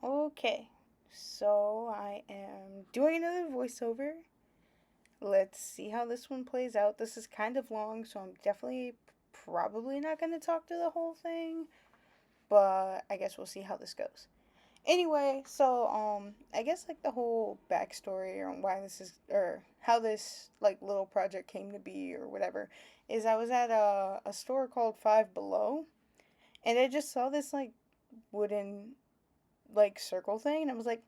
Okay, so I am doing another voiceover. Let's see how this one plays out. This is kind of long, so I'm definitely probably not going to talk to the whole thing, but I guess we'll see how this goes. Anyway, so I guess like the whole backstory on why this is or how this like little project came to be or whatever is I was at a store called Five Below, and I just saw this like wooden like circle thing, and I was like,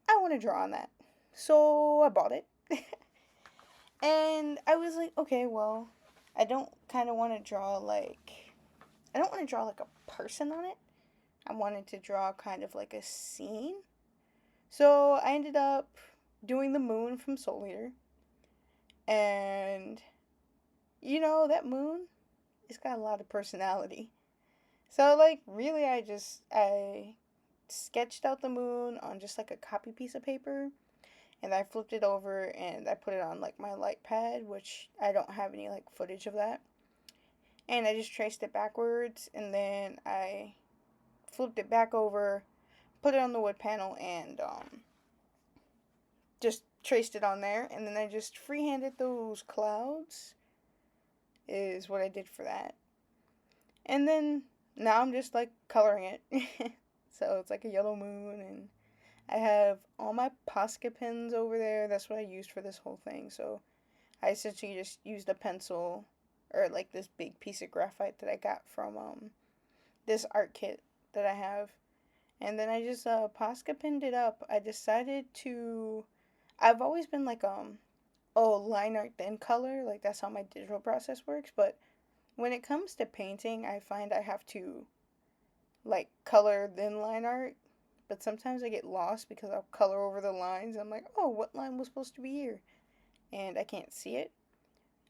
I want to draw on that. So I bought it. And I was like, okay, well, I don't kind of want to draw like I don't want to draw like a person on it. I wanted to draw kind of like a scene. So I ended up doing the moon from Soul Eater. And that moon, it's got a lot of personality. So like really I sketched out the moon on just like a copy piece of paper, and I flipped it over and I put it on like my light pad, which I don't have any like footage of that. And I just traced it backwards, and then I flipped it back over, put it on the wood panel, and just traced it on there. And then I just freehanded those clouds, is what I did for that. And then now I'm just like coloring it. So it's like a yellow moon, and I have all my posca pens over there. That's what I used for this whole thing. So I essentially just used a pencil or like this big piece of graphite that I got from this art kit that I have. And then I just posca pinned it up. I decided to I've always been like oh, line art then color, like that's how my digital process works, but when it comes to painting, I find I have to like color then line art, but sometimes I get lost because I'll color over the lines. I'm like, oh, what line was supposed to be here? And I can't see it.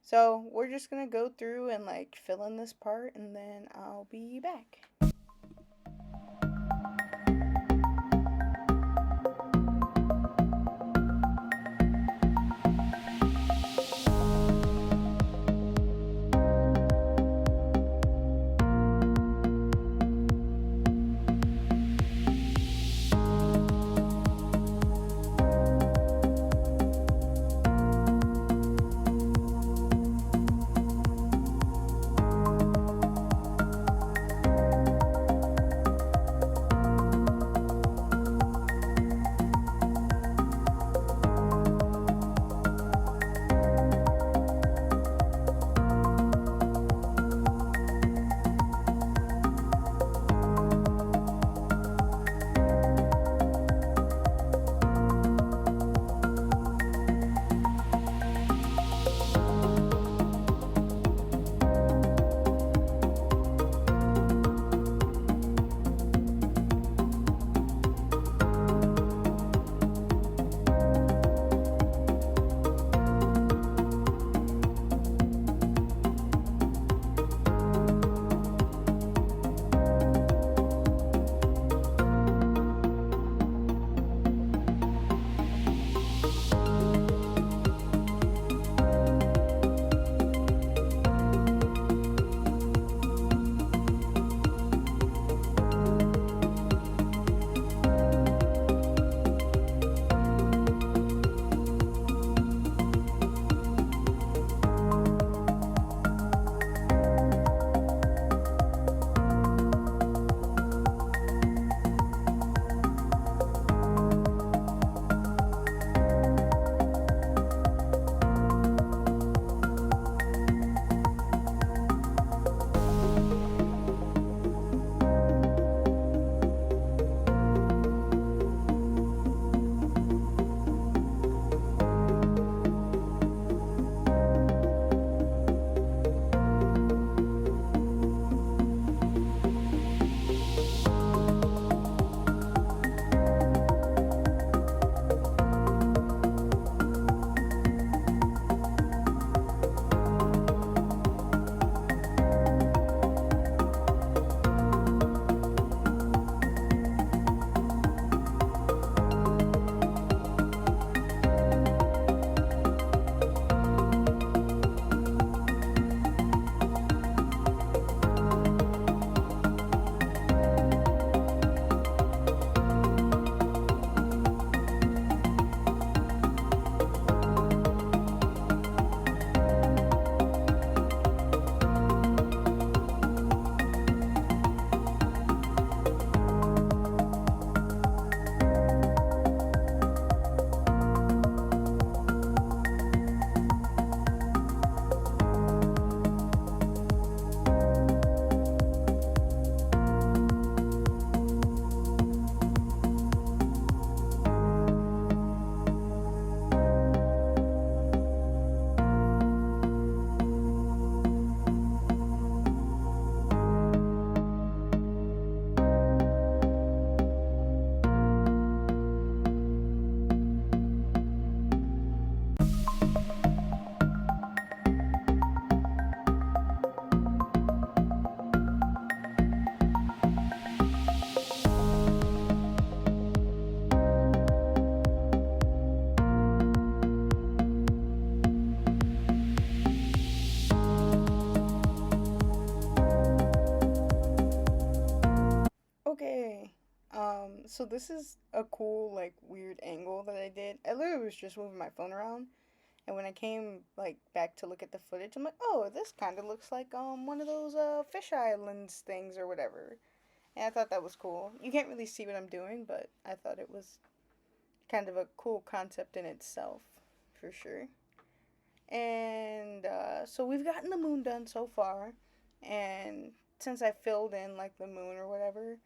So we're just gonna go through and like fill in this part, and then I'll be back. So this is a cool, like, weird angle that I did. I literally was just moving my phone around, and when I came, like, back to look at the footage, I'm like, oh, this kind of looks like, one of those, fish islands things or whatever. And I thought that was cool. You can't really see what I'm doing, but I thought it was kind of a cool concept in itself, for sure. And so we've gotten the moon done so far, and since I filled in like the moon or whatever,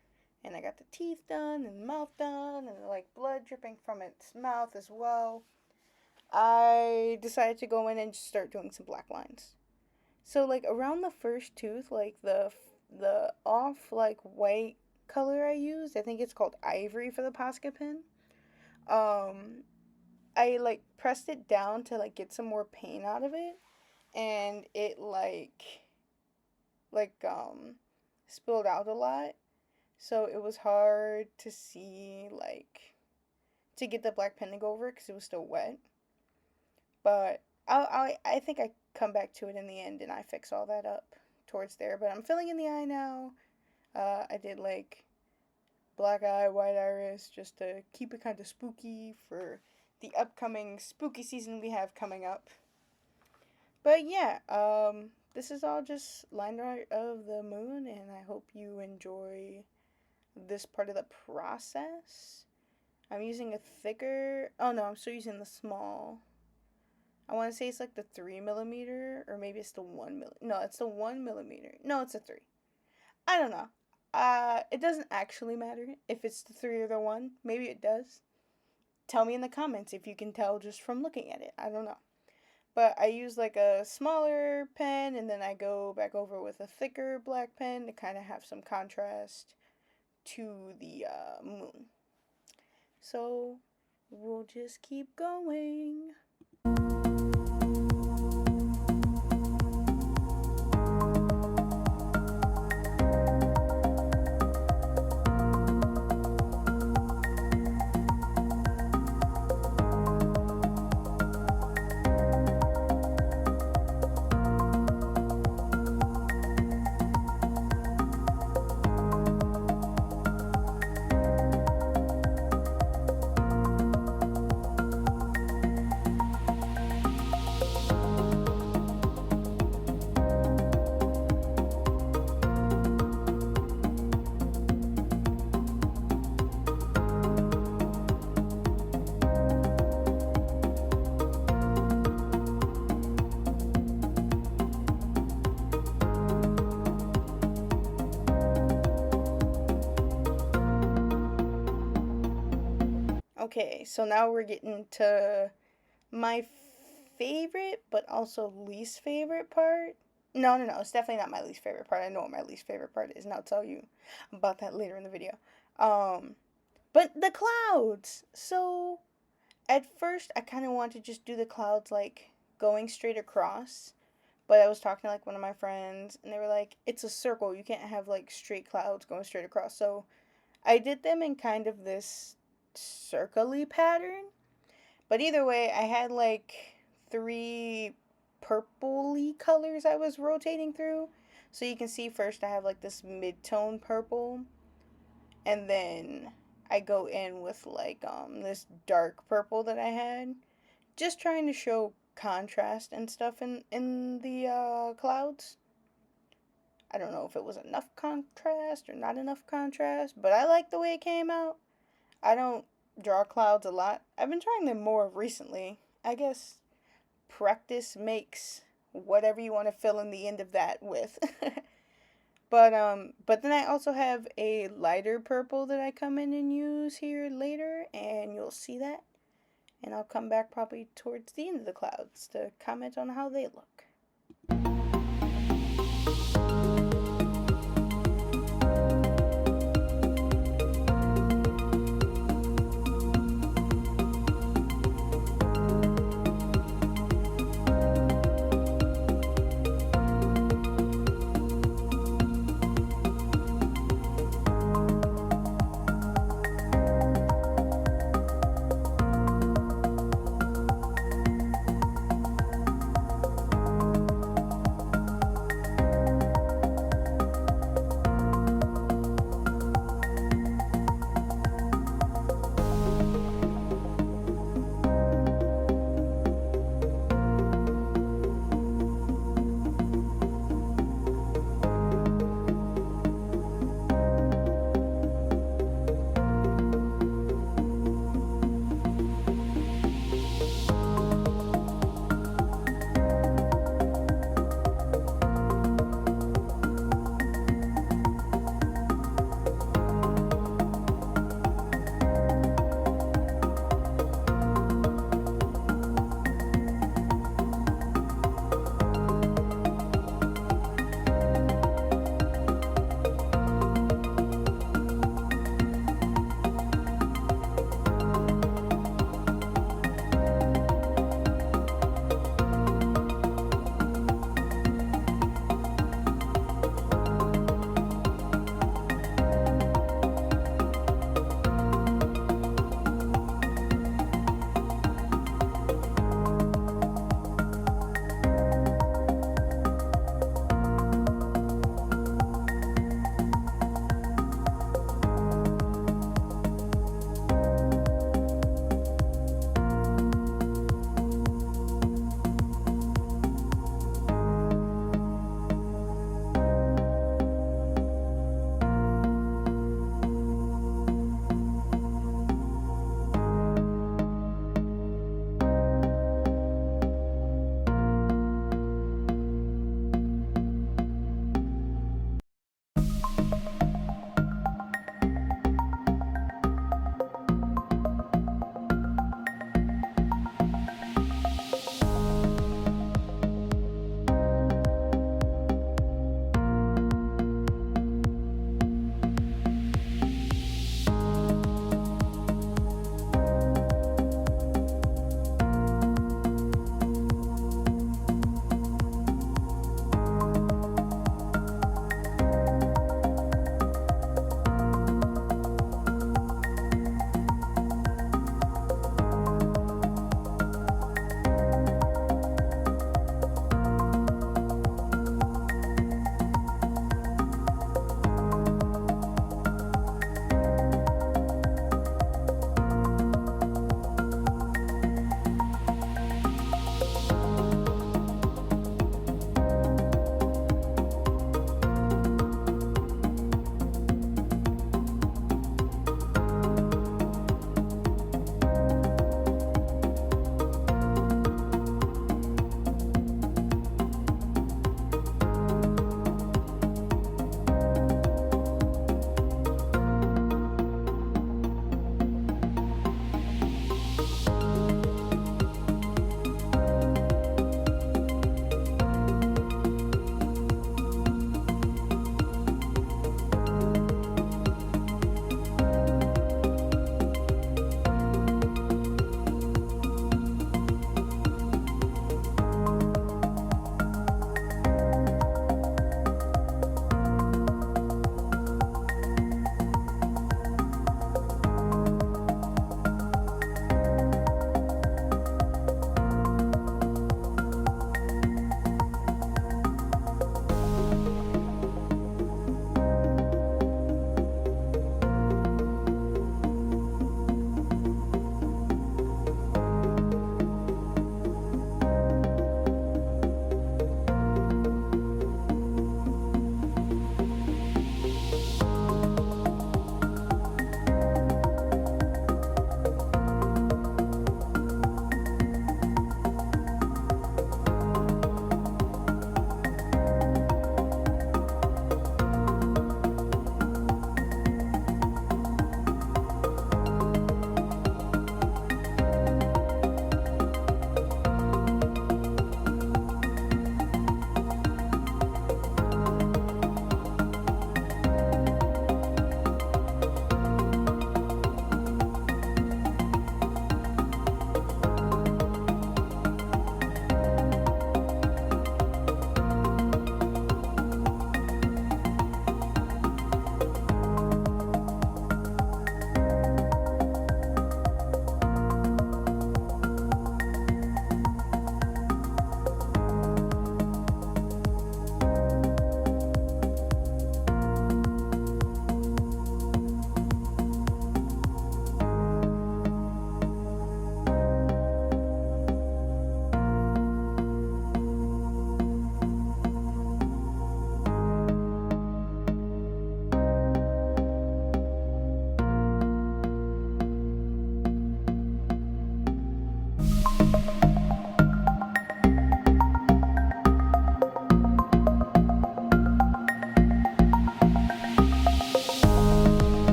and I got the teeth done and the mouth done, and like blood dripping from its mouth as well, I decided to go in and just start doing some black lines. So like around the first tooth, like the off like white color I used, I think it's called ivory for the posca pen. Um, I like pressed it down to like get some more paint out of it, and it like spilled out a lot, so it was hard to see like to get the black pen to go over it because it was still wet. But I think I come back to it in the end and I fix all that up towards there. But I'm filling in the eye now. I did like black eye, white iris, just to keep it kind of spooky for the upcoming spooky season we have coming up. But yeah, this is all just line art of the moon, and I hope you enjoy this part of the process. I'm using a thicker, oh no, I'm still using the small. I want to say it's like the 3 millimeter, or maybe it's the 1 millimeter. No, it's the 1 millimeter. No, it's a 3. I don't know. It doesn't actually matter if it's the 3 or the 1. Maybe it does. Tell me in the comments if you can tell just from looking at it. I don't know. But I use like a smaller pen, and then I go back over with a thicker black pen to kind of have some contrast to the moon. So we'll just keep going. Okay, so now we're getting to my favorite, but also least favorite part. No, it's definitely not my least favorite part. I know what my least favorite part is, and I'll tell you about that later in the video. But the clouds. So, at first, I kind of wanted to just do the clouds, like, going straight across. But I was talking to, like, one of my friends, and they were like, it's a circle. You can't have, like, straight clouds going straight across. So, I did them in kind of this circle-y pattern. But either way, I had like 3 purpley colors I was rotating through. So you can see first I have like this mid-tone purple, and then I go in with like this dark purple that I had, just trying to show contrast and stuff in the clouds. I don't know if it was enough contrast or not enough contrast, but I like the way it came out. I don't draw clouds a lot. I've been trying them more recently. I guess practice makes whatever you want to fill in the end of that with. But then I also have a lighter purple that I come in and use here later, and you'll see that. And I'll come back probably towards the end of the clouds to comment on how they look.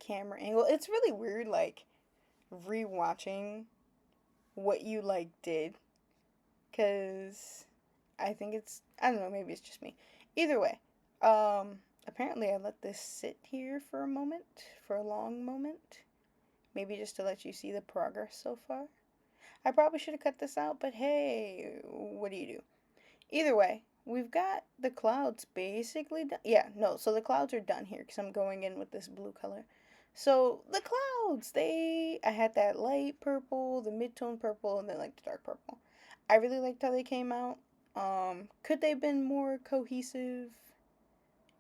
camera angle. It's really weird, like, rewatching what you, like, did. Because I think it's, I don't know, maybe it's just me. Either way, apparently I let this sit here for a moment, for a long moment. Maybe just to let you see the progress so far. I probably should have cut this out, but hey, what do you do? Either way, we've got the clouds basically done. Yeah, no, so the clouds are done here because I'm going in with this blue color. So the clouds, I had that light purple, the mid-tone purple, and then like the dark purple. I really liked how they came out. Could they have been more cohesive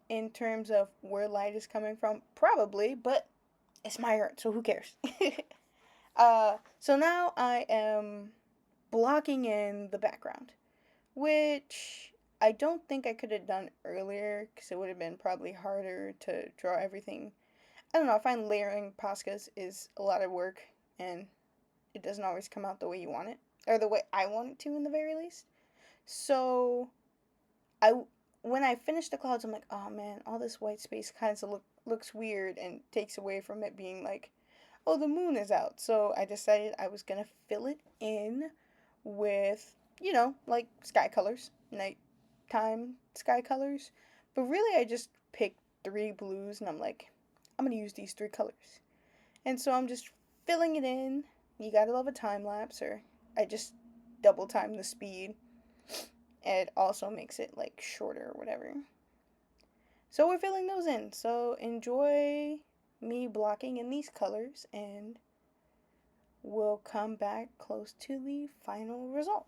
in terms of where light is coming from? Probably, but it's my art, so who cares? So now I am blocking in the background, which I don't think I could have done earlier because it would have been probably harder to draw everything. I don't know, I find layering poscas is a lot of work and it doesn't always come out the way you want it, or the way I want it to in the very least. So I when I finish the clouds, I'm like, oh man, all this white space kind of looks weird and takes away from it being like, oh, the moon is out. So I decided I was gonna fill it in with, like sky colors, nighttime sky colors. But really, I just picked 3 blues and I'm like, I'm gonna use these 3 colors. And so I'm just filling it in. You gotta love a time lapse, or I just double time the speed. It also makes it like shorter or whatever. So we're filling those in. So enjoy me blocking in these colors and we'll come back close to the final result.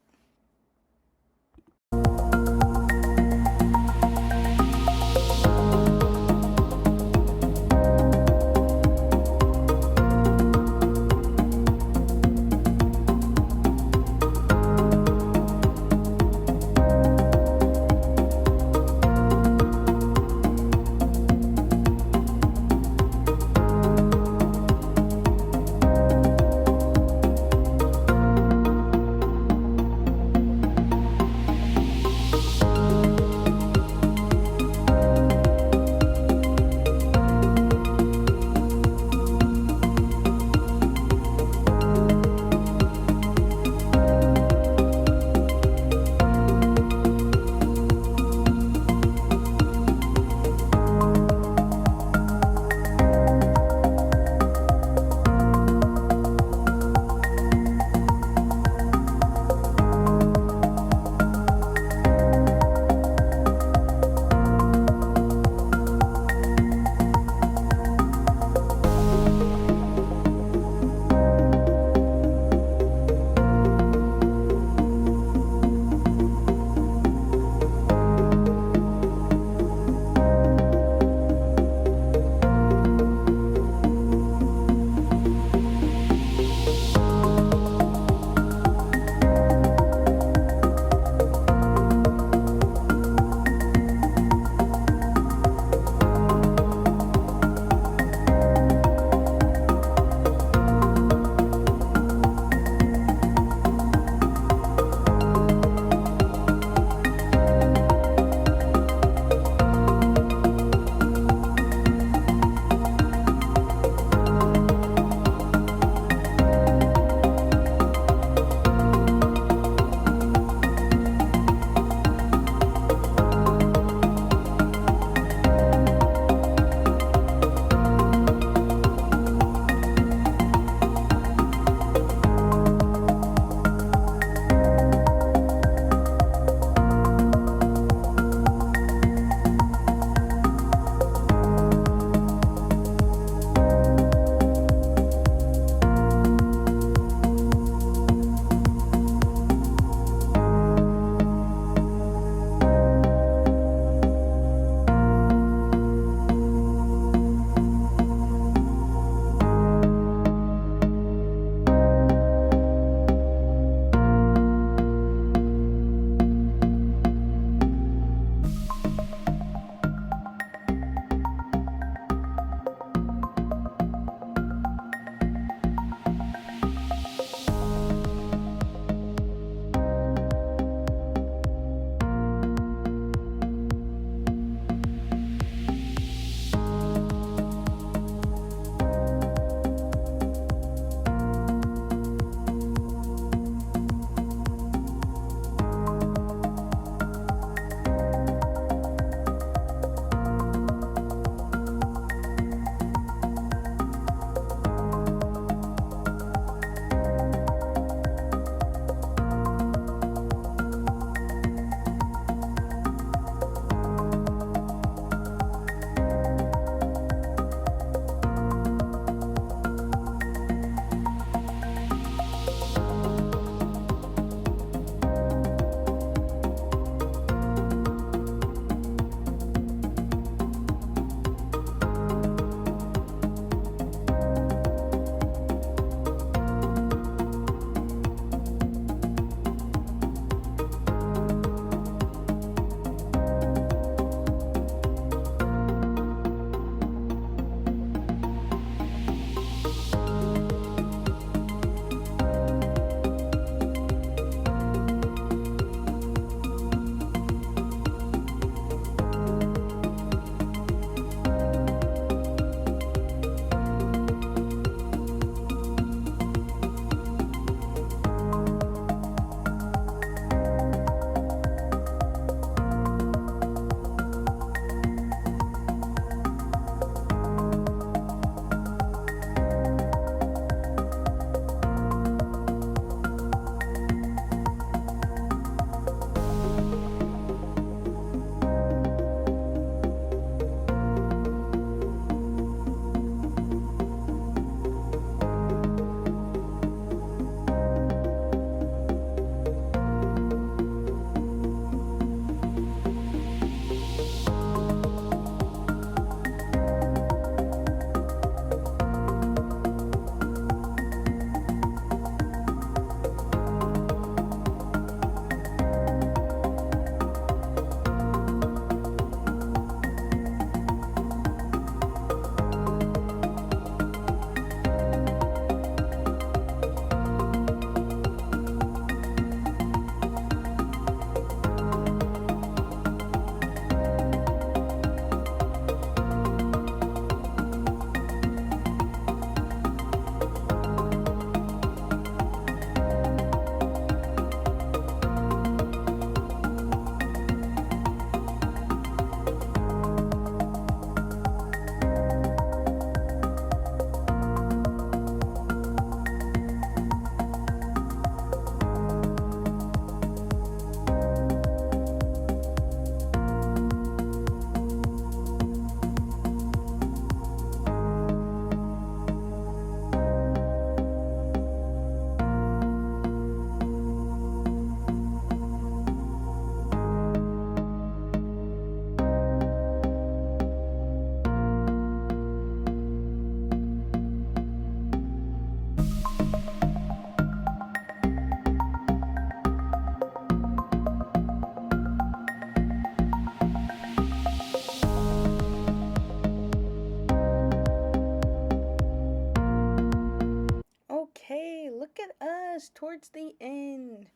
towards the end.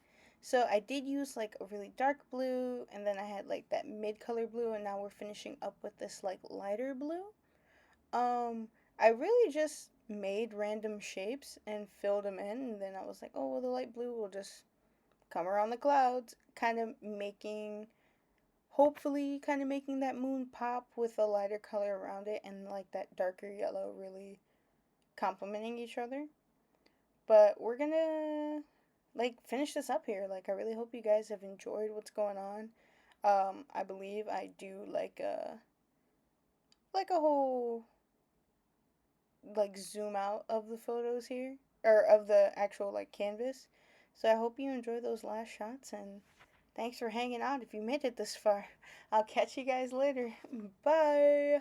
So I did use like a really dark blue, and then I had like that mid color blue, and now we're finishing up with this like lighter blue. Um, I really just made random shapes and filled them in, and then I was like, oh, well, the light blue will just come around the clouds, kind of making, hopefully, kind of making that moon pop with a lighter color around it, and like that darker yellow really complementing each other. But we're gonna like finish this up here. Like I really hope you guys have enjoyed what's going on. I believe I do like a whole like zoom out of the photos here, or of the actual like canvas. So I hope you enjoy those last shots, and thanks for hanging out if you made it this far. I'll catch you guys later. Bye.